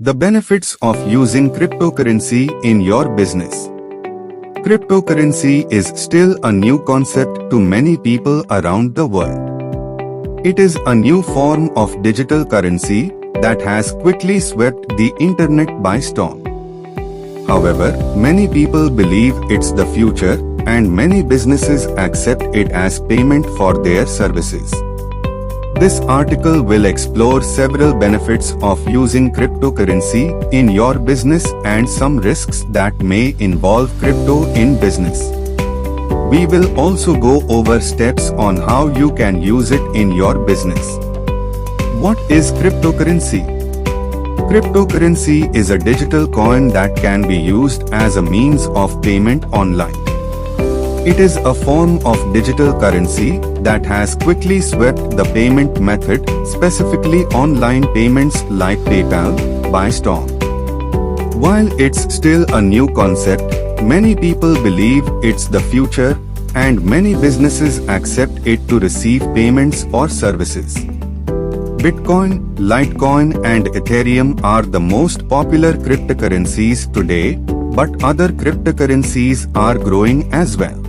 The benefits of using cryptocurrency in your business. Cryptocurrency is still a new concept to many people around the world. It is a new form of digital currency that has quickly swept the internet by storm. However, many people believe it's the future, and many businesses accept it as payment for their services. This article will explore several benefits of using cryptocurrency in your business and some risks that may involve crypto in business. We will also go over steps on how you can use it in your business. What is cryptocurrency? Cryptocurrency is a digital coin that can be used as a means of payment online. It is a form of digital currency that has quickly swept the payment method, specifically online payments like PayPal, by storm. While it's still a new concept, many people believe it's the future, and many businesses accept it to receive payments for services. Bitcoin, Litecoin, and Ethereum are the most popular cryptocurrencies today, but other cryptocurrencies are growing as well.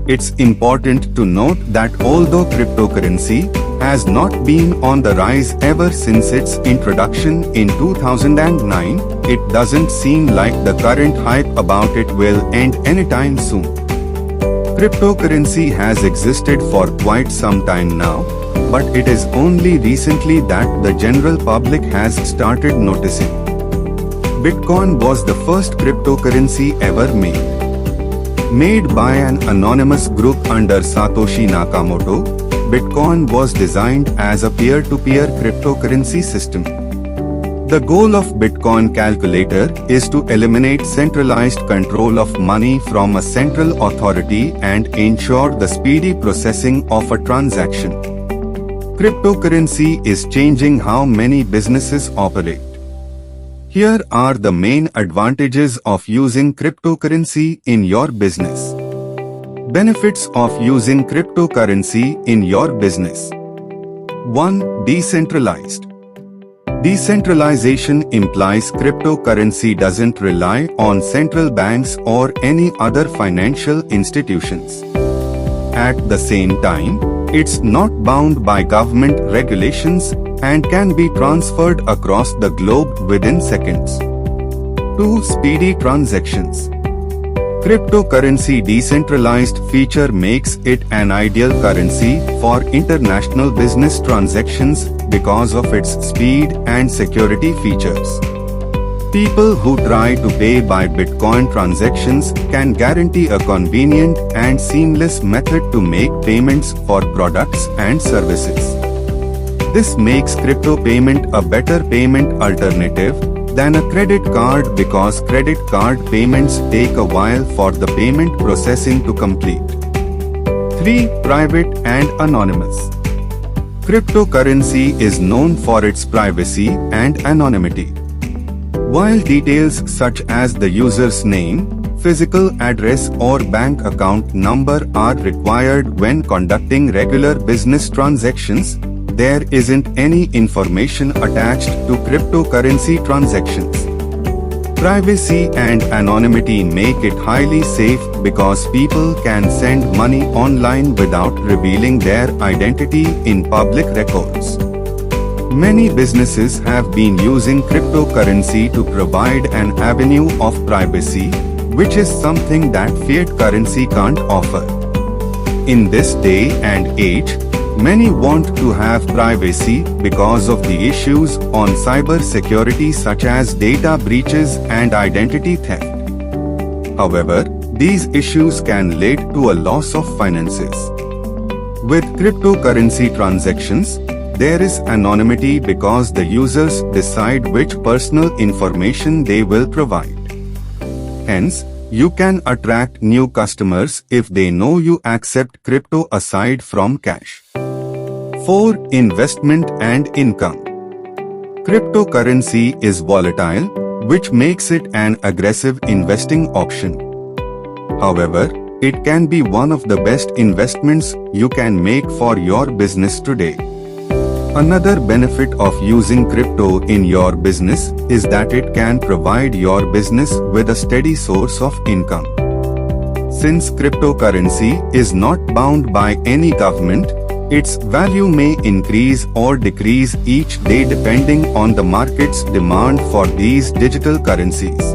It's important to note that although cryptocurrency has not been on the rise ever since its introduction in 2009, it doesn't seem like the current hype about it will end anytime soon. Cryptocurrency has existed for quite some time now, but it is only recently that the general public has started noticing. Bitcoin was the first cryptocurrency ever made by an anonymous group under Satoshi Nakamoto. Bitcoin was designed as a peer-to-peer cryptocurrency system. The goal of Bitcoin Calculator is to eliminate centralized control of money from a central authority and ensure the speedy processing of a transaction. Cryptocurrency is changing how many businesses operate. Here are the main advantages of using cryptocurrency in your business. Benefits of using cryptocurrency in your business. 1. Decentralized. Decentralization implies cryptocurrency doesn't rely on central banks or any other financial institutions. At the same time, it's not bound by government regulations and can be transferred across the globe within seconds. 2. Speedy transactions. Cryptocurrency decentralized feature makes it an ideal currency for international business transactions because of its speed and security features. People who try to pay by Bitcoin transactions can guarantee a convenient and seamless method to make payments for products and services. This makes crypto payment a better payment alternative than a credit card because credit card payments take a while for the payment processing to complete. 3. Private and anonymous. Cryptocurrency is known for its privacy and anonymity. While details such as the user's name, physical address or bank account number are required when conducting regular business transactions, there isn't any information attached to cryptocurrency transactions. Privacy and anonymity make it highly safe because people can send money online without revealing their identity in public records. Many businesses have been using cryptocurrency to provide an avenue of privacy, which is something that fiat currency can't offer. In this day and age, many want to have privacy because of the issues on cyber security such as data breaches and identity theft. However, these issues can lead to a loss of finances. With cryptocurrency transactions, there is anonymity because the users decide which personal information they will provide. Hence, you can attract new customers if they know you accept crypto aside from cash. 4. Investment and income. Cryptocurrency is volatile, which makes it an aggressive investing option. However, it can be one of the best investments you can make for your business today. Another benefit of using crypto in your business is that it can provide your business with a steady source of income. Since cryptocurrency is not bound by any government, its value may increase or decrease each day depending on the market's demand for these digital currencies.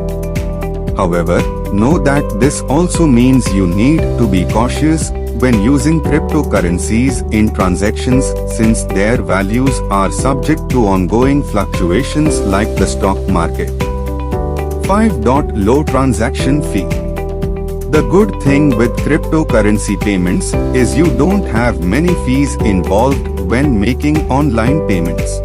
However, know that this also means you need to be cautious when using cryptocurrencies in transactions since their values are subject to ongoing fluctuations like the stock market. 5. Low transaction fee. The good thing with cryptocurrency payments is you don't have many fees involved when making online payments.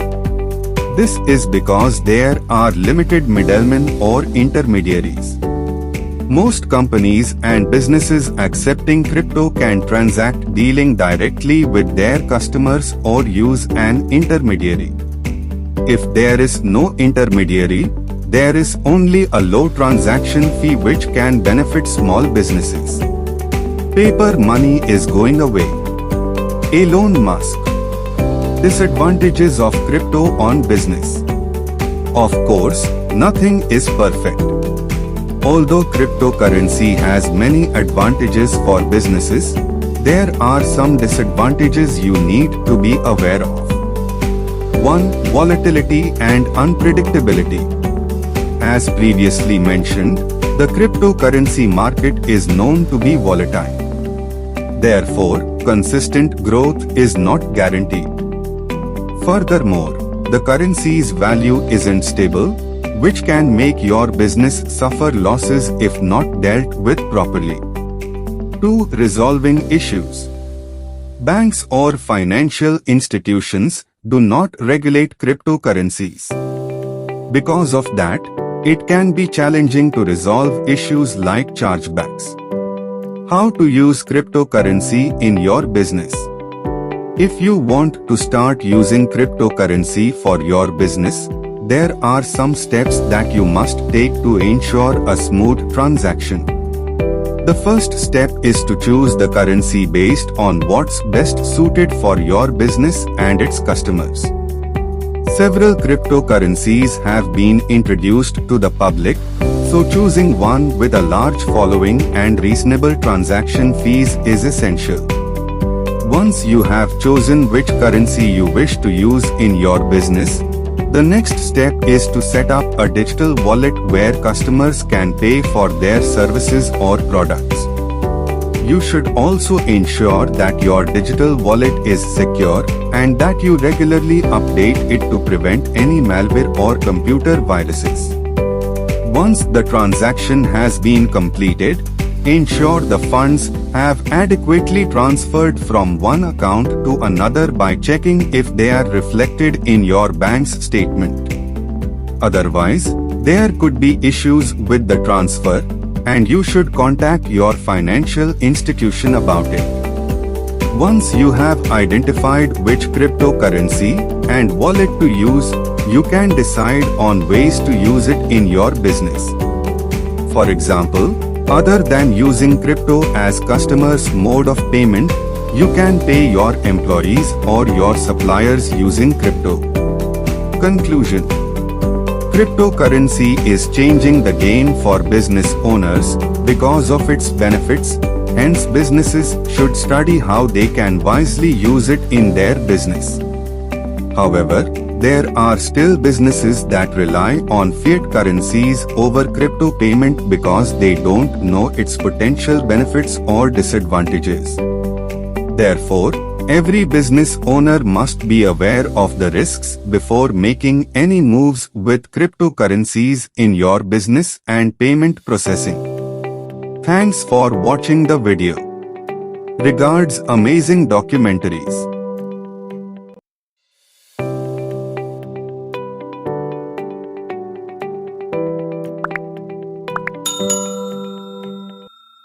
This is because there are limited middlemen or intermediaries. Most companies and businesses accepting crypto can transact dealing directly with their customers or use an intermediary. If there is no intermediary, there is only a low transaction fee which can benefit small businesses. Paper money is going away. Elon Musk. Disadvantages of crypto on business. Of course, nothing is perfect. Although cryptocurrency has many advantages for businesses, there are some disadvantages you need to be aware of. 1. Volatility and unpredictability. As previously mentioned, the cryptocurrency market is known to be volatile. Therefore, consistent growth is not guaranteed. Furthermore, the currency's value isn't stable, which can make your business suffer losses if not dealt with properly. 2. Resolving issues. Banks or financial institutions do not regulate cryptocurrencies. Because of that, it can be challenging to resolve issues like chargebacks. How to use cryptocurrency in your business. If you want to start using cryptocurrency for your business, there are some steps that you must take to ensure a smooth transaction. The first step is to choose the currency based on what's best suited for your business and its customers. Several cryptocurrencies have been introduced to the public, so choosing one with a large following and reasonable transaction fees is essential. Once you have chosen which currency you wish to use in your business, the next step is to set up a digital wallet where customers can pay for their services or products. You should also ensure that your digital wallet is secure and that you regularly update it to prevent any malware or computer viruses. Once the transaction has been completed, ensure the funds have adequately transferred from one account to another by checking if they are reflected in your bank's statement. Otherwise, there could be issues with the transfer, and you should contact your financial institution about it. Once you have identified which cryptocurrency and wallet to use, you can decide on ways to use it in your business. For example, other than using crypto as customers' mode of payment, you can pay your employees or your suppliers using crypto. Conclusion. Cryptocurrency is changing the game for business owners because of its benefits, hence businesses should study how they can wisely use it in their business. However, there are still businesses that rely on fiat currencies over crypto payment because they don't know its potential benefits or disadvantages. Therefore, every business owner must be aware of the risks before making any moves with cryptocurrencies in your business and payment processing. Thanks for watching the video. Regards, amazing documentaries.